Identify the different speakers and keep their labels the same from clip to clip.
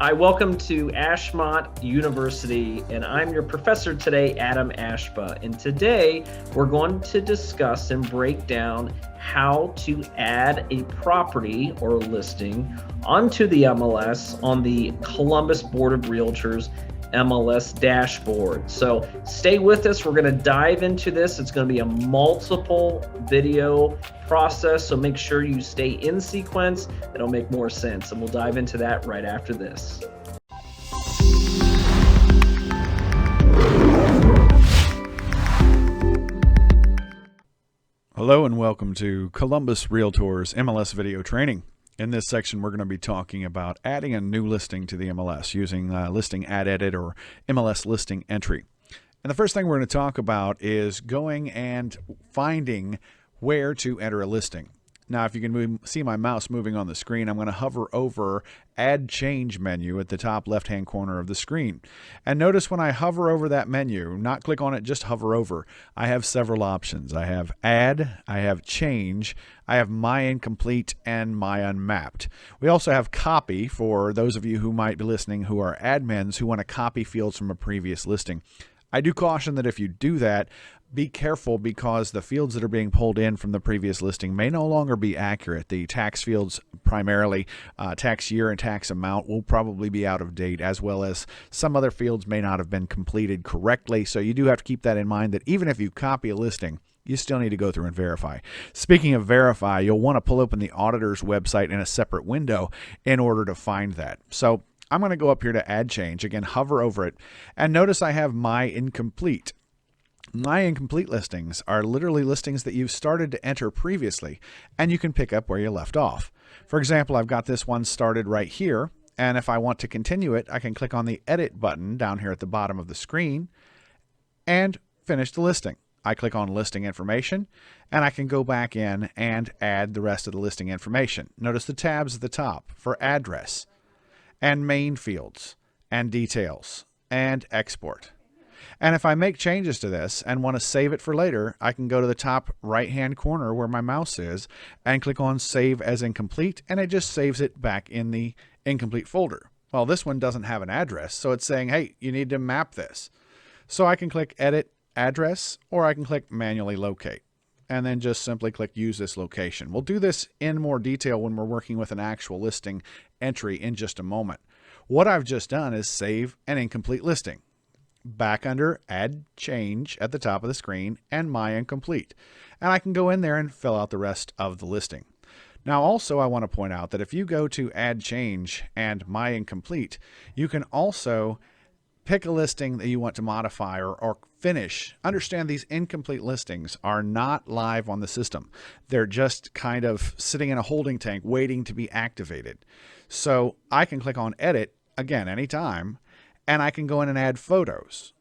Speaker 1: Hi, welcome to Ashmont University, and I'm your professor today, Adam Ashba. And today we're going to discuss and break down how to add a property or listing onto the MLS on the Columbus Board of Realtors MLS dashboard. So stay with us. We're going to dive into this. It's going to be a multiple video process, so make sure you stay in sequence. It'll make more sense, and we'll dive into that right after this.
Speaker 2: Hello and welcome to Columbus Realtors MLS video training. In this section, we're going to be talking about adding a new listing to the MLS using listing add edit or MLS listing entry. And the first thing we're going to talk about is going and finding where to enter a listing. Now, if you can see my mouse moving on the screen, I'm going to hover over Add Change menu at the top left-hand corner of the screen. And notice when I hover over that menu, not click on it, just hover over, I have several options. I have Add, I have Change, I have My Incomplete, and My Unmapped. We also have Copy for those of you who might be listening who are admins who want to copy fields from a previous listing. I do caution that if you do that, be careful because the fields that are being pulled in from the previous listing may no longer be accurate. The tax fields, primarily tax year and tax amount, will probably be out of date, as well as some other fields may not have been completed correctly. So you do have to keep that in mind, that even if you copy a listing, you still need to go through and verify. Speaking of verify, you'll want to pull open the auditor's website in a separate window in order to find that. So I'm going to go up here to Add Change. Again, hover over it, and notice I have My Incomplete. My incomplete listings are literally listings that you've started to enter previously, and you can pick up where you left off. For example, I've got this one started right here, and if I want to continue it, I can click on the Edit button down here at the bottom of the screen and finish the listing. I click on Listing Information, and I can go back in and add the rest of the listing information. Notice the tabs at the top for Address, and Main Fields, and Details, and Export. And if I make changes to this and want to save it for later, I can go to the top right-hand corner where my mouse is and click on Save as Incomplete, and it just saves it back in the incomplete folder. Well, this one doesn't have an address, so it's saying, hey, you need to map this. So I can click Edit Address, or I can click Manually Locate, and then just simply click Use this location. We'll do this in more detail when we're working with an actual listing entry in just a moment. What I've just done is save an incomplete listing. Back under Add Change at the top of the screen and My Incomplete. And I can go in there and fill out the rest of the listing. Now also I want to point out that if you go to Add Change and My Incomplete, you can also pick a listing that you want to modify or finish. Understand these incomplete listings are not live on the system. They're just kind of sitting in a holding tank waiting to be activated. So I can click on Edit again anytime, and I can go in and add photos.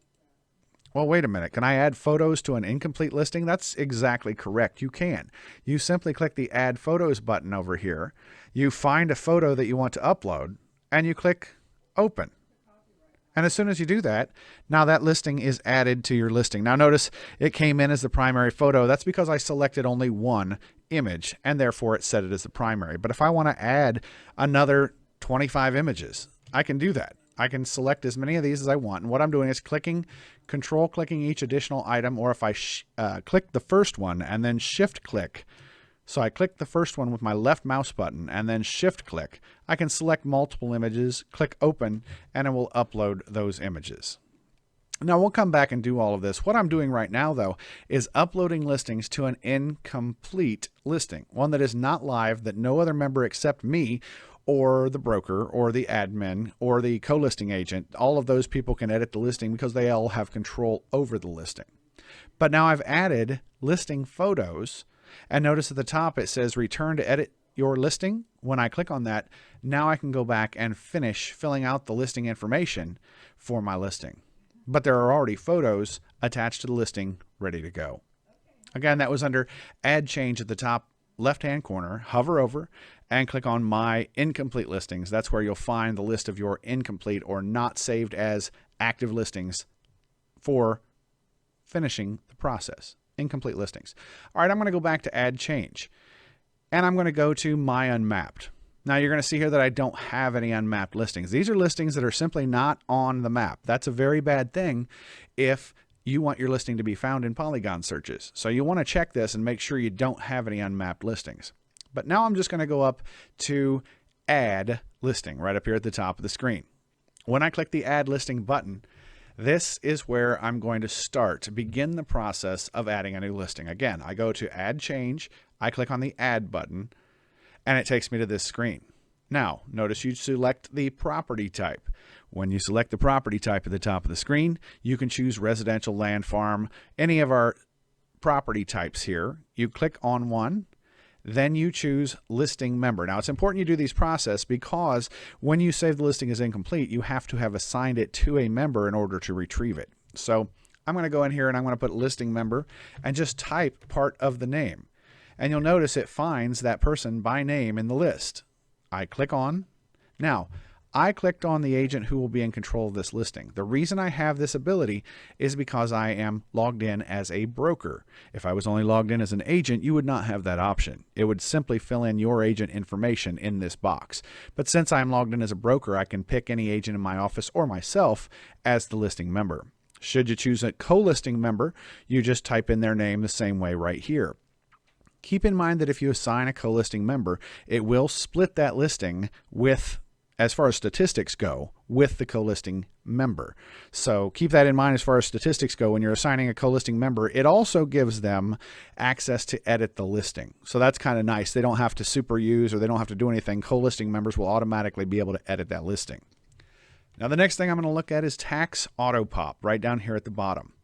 Speaker 2: Well, wait a minute. Can I add photos to an incomplete listing? That's exactly correct. You can. You simply click the Add Photos button over here. You find a photo that you want to upload, and you click Open. And as soon as you do that, now that listing is added to your listing. Now notice it came in as the primary photo. That's because I selected only one image, and therefore it set it as the primary. But if I want to add another 25 images, I can do that. I can select as many of these as I want. And what I'm doing is control clicking each additional item, or if I click the first one and then shift click. So I click the first one with my left mouse button and then shift click. I can select multiple images, click open, and it will upload those images. Now we'll come back and do all of this. What I'm doing right now though is uploading listings to an incomplete listing, one that is not live, that no other member except me or the broker or the admin or the co-listing agent, all of those people can edit the listing because they all have control over the listing. But now I've added listing photos, and notice at the top it says return to edit your listing. When I click on that, now I can go back and finish filling out the listing information for my listing. But there are already photos attached to the listing ready to go. Again, that was under Add Change at the top left-hand corner. Hover over and click on My Incomplete Listings. That's where you'll find the list of your incomplete or not saved as active listings for finishing the process. Incomplete listings. All right, I'm going to go back to Add Change, and I'm going to go to My Unmapped. Now you're going to see here that I don't have any unmapped listings. These are listings that are simply not on the map. That's a very bad thing if you want your listing to be found in polygon searches. So you want to check this and make sure you don't have any unmapped listings. But now I'm just going to go up to Add Listing right up here at the top of the screen. When I click the Add Listing button, this is where I'm going to begin the process of adding a new listing. Again, I go to Add Change, I click on the Add button, and it takes me to this screen. Now, notice you select the property type. When you select the property type at the top of the screen, you can choose residential, land, farm, any of our property types here. You click on one, then you choose listing member. Now, it's important you do these process because when you save the listing as incomplete, you have to have assigned it to a member in order to retrieve it. So I'm going to go in here and I'm going to put listing member and just type part of the name. And you'll notice it finds that person by name in the list. I click on. Now, I clicked on the agent who will be in control of this listing. The reason I have this ability is because I am logged in as a broker. If I was only logged in as an agent, you would not have that option. It would simply fill in your agent information in this box. But since I'm logged in as a broker, I can pick any agent in my office or myself as the listing member. Should you choose a co-listing member, you just type in their name the same way right here. Keep in mind that if you assign a co-listing member, it will split that listing with, as far as statistics go, with the co-listing member. So keep that in mind as far as statistics go. When you're assigning a co-listing member, it also gives them access to edit the listing. So that's kind of nice. They don't have to super use or they don't have to do anything. Co-listing members will automatically be able to edit that listing. Now the next thing I'm going to look at is tax auto pop right down here at the bottom.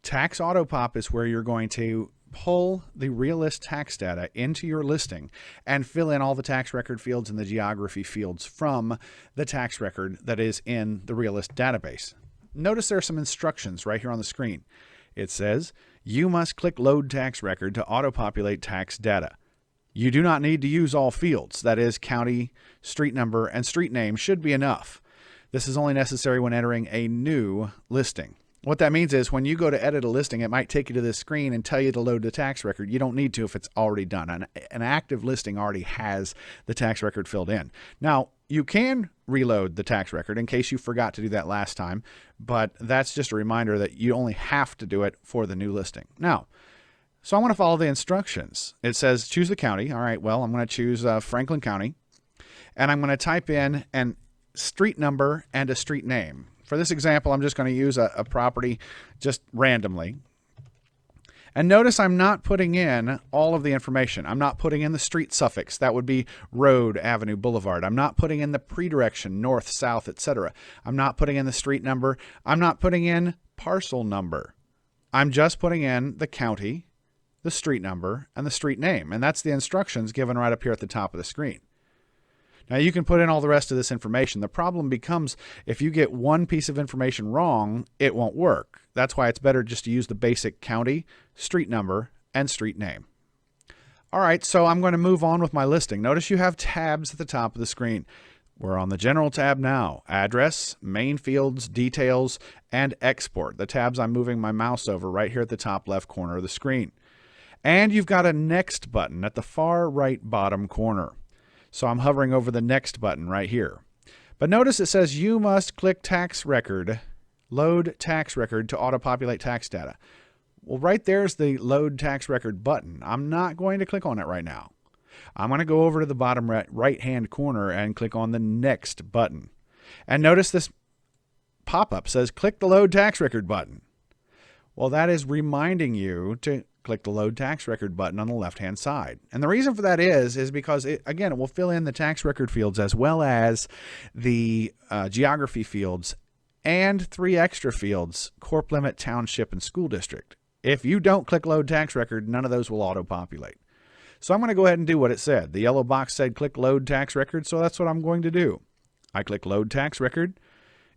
Speaker 2: Tax auto pop is where you're going to pull the realist tax data into your listing and fill in all the tax record fields and the geography fields from the tax record that is in the realist database. Notice there are some instructions right here on the screen. It says, you must click load tax record to auto-populate tax data. You do not need to use all fields. That is, county, street number, and street name should be enough. This is only necessary when entering a new listing. What that means is when you go to edit a listing, it might take you to this screen and tell you to load the tax record. You don't need to if it's already done. An active listing already has the tax record filled in. Now, you can reload the tax record in case you forgot to do that last time, but that's just a reminder that you only have to do it for the new listing. Now, so I want to follow the instructions. It says choose the county. All right, well, I'm going to choose Franklin County, and I'm going to type in an street number and a street name. For this example, I'm just going to use a property just randomly. And notice I'm not putting in all of the information. I'm not putting in the street suffix. That would be road, avenue, boulevard. I'm not putting in the predirection, north, south, etc. I'm not putting in the street number. I'm not putting in parcel number. I'm just putting in the county, the street number, and the street name. And that's the instructions given right up here at the top of the screen. Now you can put in all the rest of this information. The problem becomes if you get one piece of information wrong, it won't work. That's why it's better just to use the basic county, street number, and street name. All right, so I'm going to move on with my listing. Notice you have tabs at the top of the screen. We're on the General tab now. Address, main fields, details, and export. The tabs I'm moving my mouse over right here at the top left corner of the screen. And you've got a Next button at the far right bottom corner. So I'm hovering over the Next button right here. But notice it says you must click tax record, load tax record to auto-populate tax data. Well, right there's the load tax record button. I'm not going to click on it right now. I'm going to go over to the bottom right-hand corner and click on the Next button. And notice this pop-up says click the load tax record button. Well, that is reminding you to click the load tax record button on the left-hand side. And the reason for that is because, it will fill in the tax record fields as well as the geography fields and 3 extra fields, corp limit, township, and school district. If you don't click load tax record, none of those will auto-populate. So I'm going to go ahead and do what it said. The yellow box said click load tax record, so that's what I'm going to do. I click load tax record.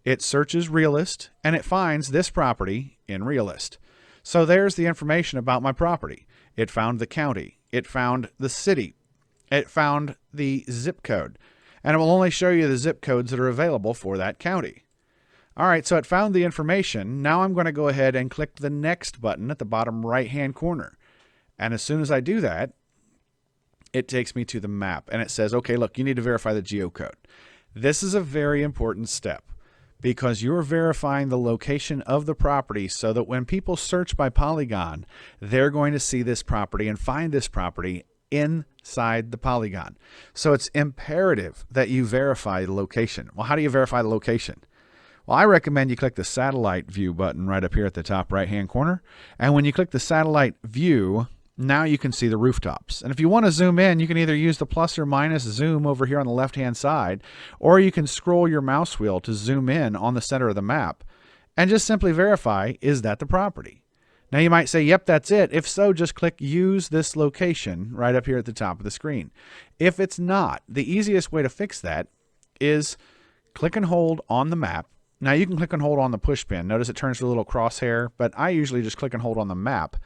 Speaker 2: It searches Realist, and it finds this property in Realist. So there's the information about my property. It found the county. It found the city. It found the zip code. And it will only show you the zip codes that are available for that county. All right, so it found the information. Now I'm going to go ahead and click the Next button at the bottom right-hand corner. And as soon as I do that, it takes me to the map and it says, okay, look, you need to verify the geocode. This is a very important step because you're verifying the location of the property so that when people search by polygon, they're going to see this property and find this property inside the polygon. So it's imperative that you verify the location. Well, how do you verify the location? Well, I recommend you click the satellite view button right up here at the top right-hand corner. And when you click the satellite view, now you can see the rooftops. And if you want to zoom in, you can either use the plus or minus zoom over here on the left-hand side, or you can scroll your mouse wheel to zoom in on the center of the map and just simply verify, is that the property? Now you might say, yep, that's it. If so, just click use this location right up here at the top of the screen. If it's not, the easiest way to fix that is click and hold on the map. Now you can click and hold on the push pin. Notice it turns to a little crosshair, but I usually just click and hold on the map.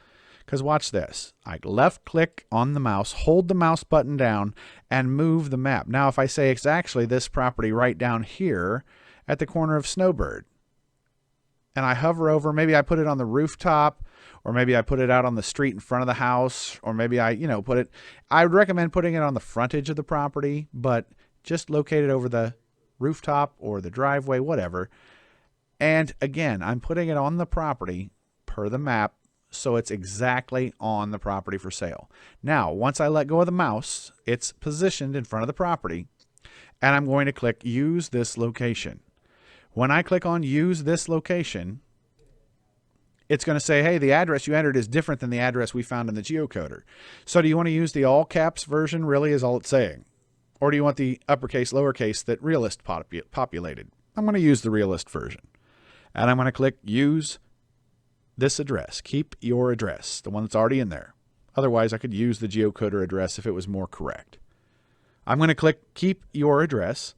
Speaker 2: Because watch this. I left click on the mouse, hold the mouse button down, and move the map. Now if I say it's actually this property right down here at the corner of Snowbird, and I hover over, maybe I put it on the rooftop, or maybe I put it out on the street in front of the house, or maybe I, put it, I would recommend putting it on the frontage of the property, but just locate it over the rooftop or the driveway, whatever. And again, I'm putting it on the property per the map, so it's exactly on the property for sale. Now, once I let go of the mouse, it's positioned in front of the property, and I'm going to click use this location. When I click on use this location, it's going to say, hey, the address you entered is different than the address we found in the geocoder. So do you want to use the all caps version, really, is all it's saying? Or do you want the uppercase, lowercase that Realist populated? I'm going to use the Realist version. And I'm going to click use this address. Keep your address, the one that's already in there. Otherwise, I could use the geocoder address if it was more correct. I'm going to click keep your address.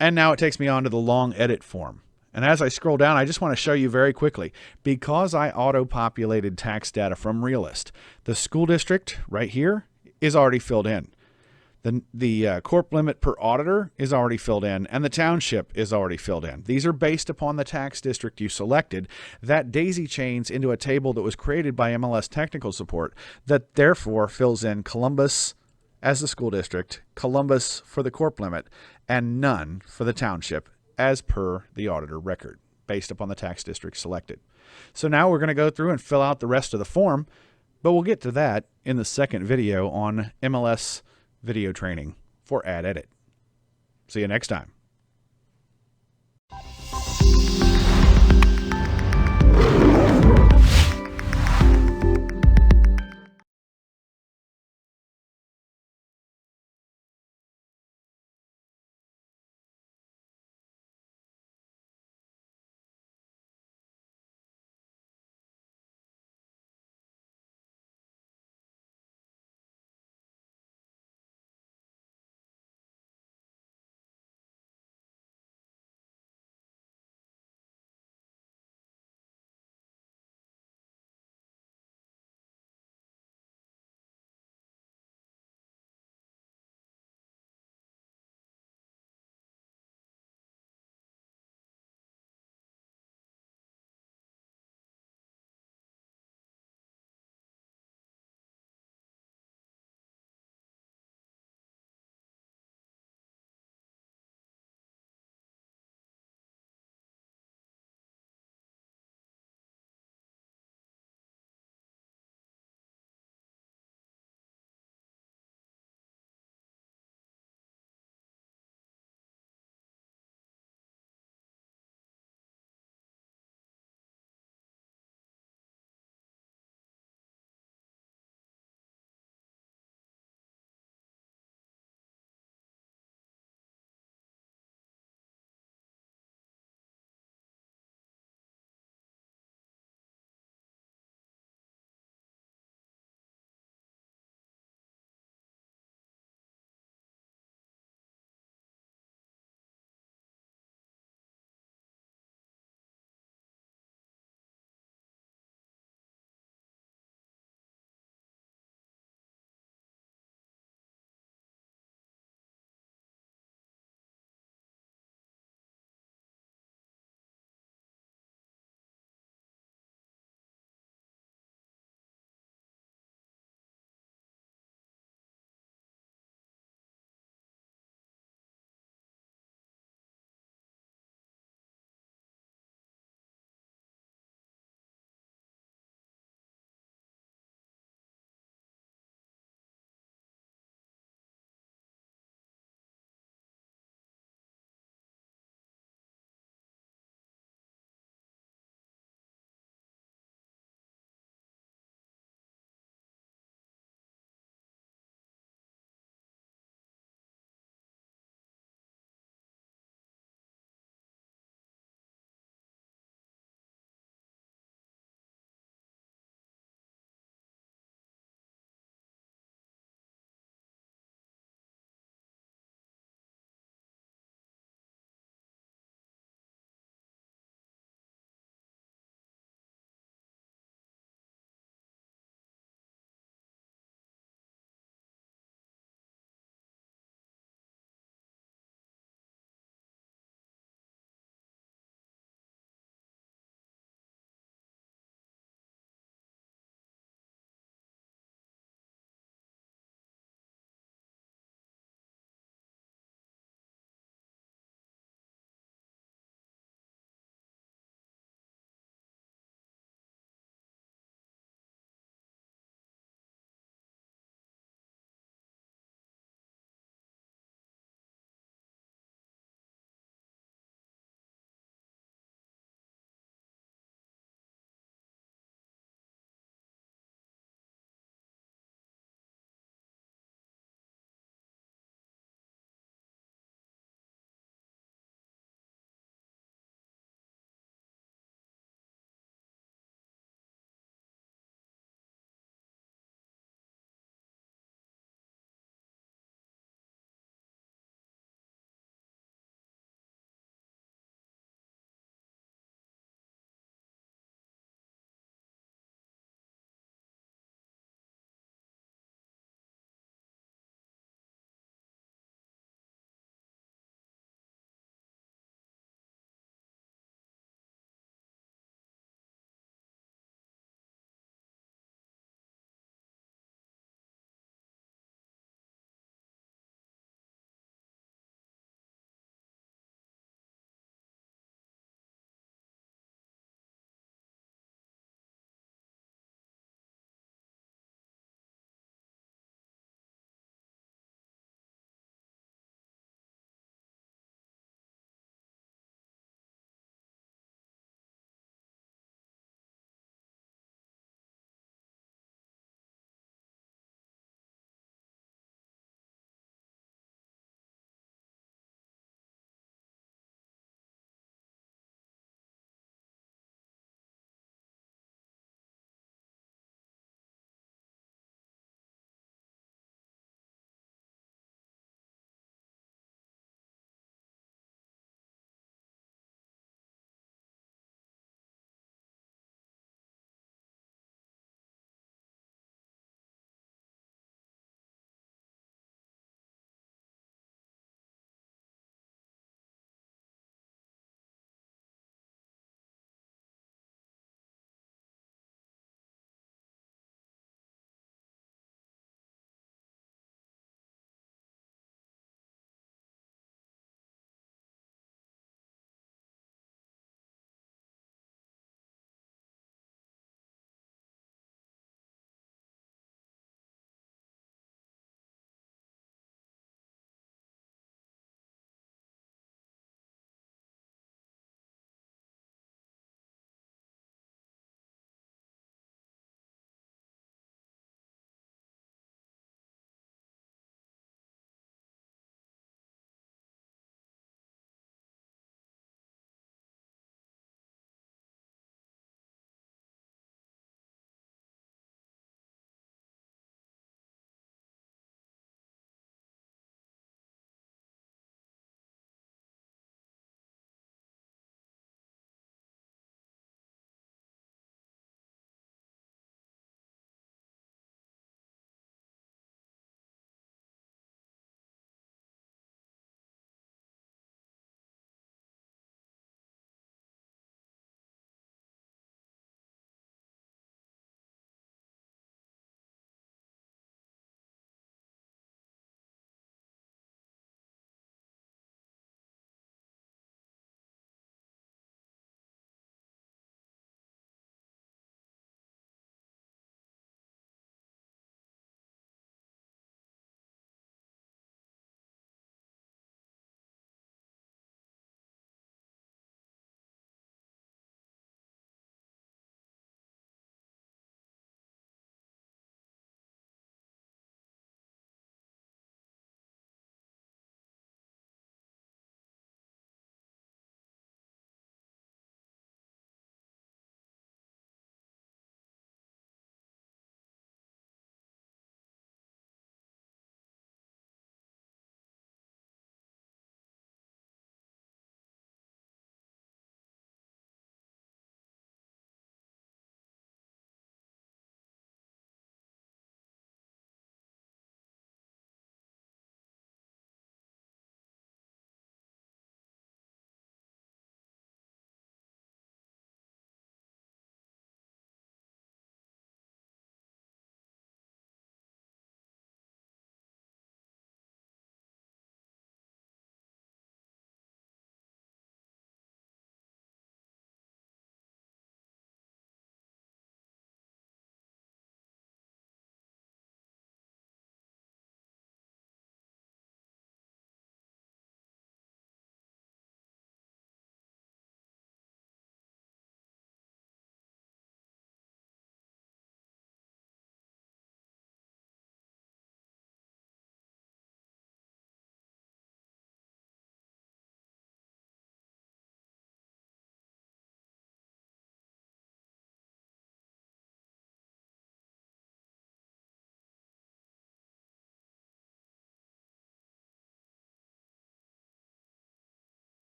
Speaker 2: And now it takes me on to the long edit form. And as I scroll down, I just want to show you very quickly, because I auto-populated tax data from Realist, the school district right here is already filled in. The corp limit per auditor is already filled in, and the township is already filled in. These are based upon the tax district you selected. That daisy chains into a table that was created by MLS Technical Support that therefore fills in Columbus as the school district, Columbus for the corp limit, and none for the township as per the auditor record based upon the tax district selected. So now we're going to go through and fill out the rest of the form, but we'll get to that in the second video on MLS video training for ad edit. See you next time.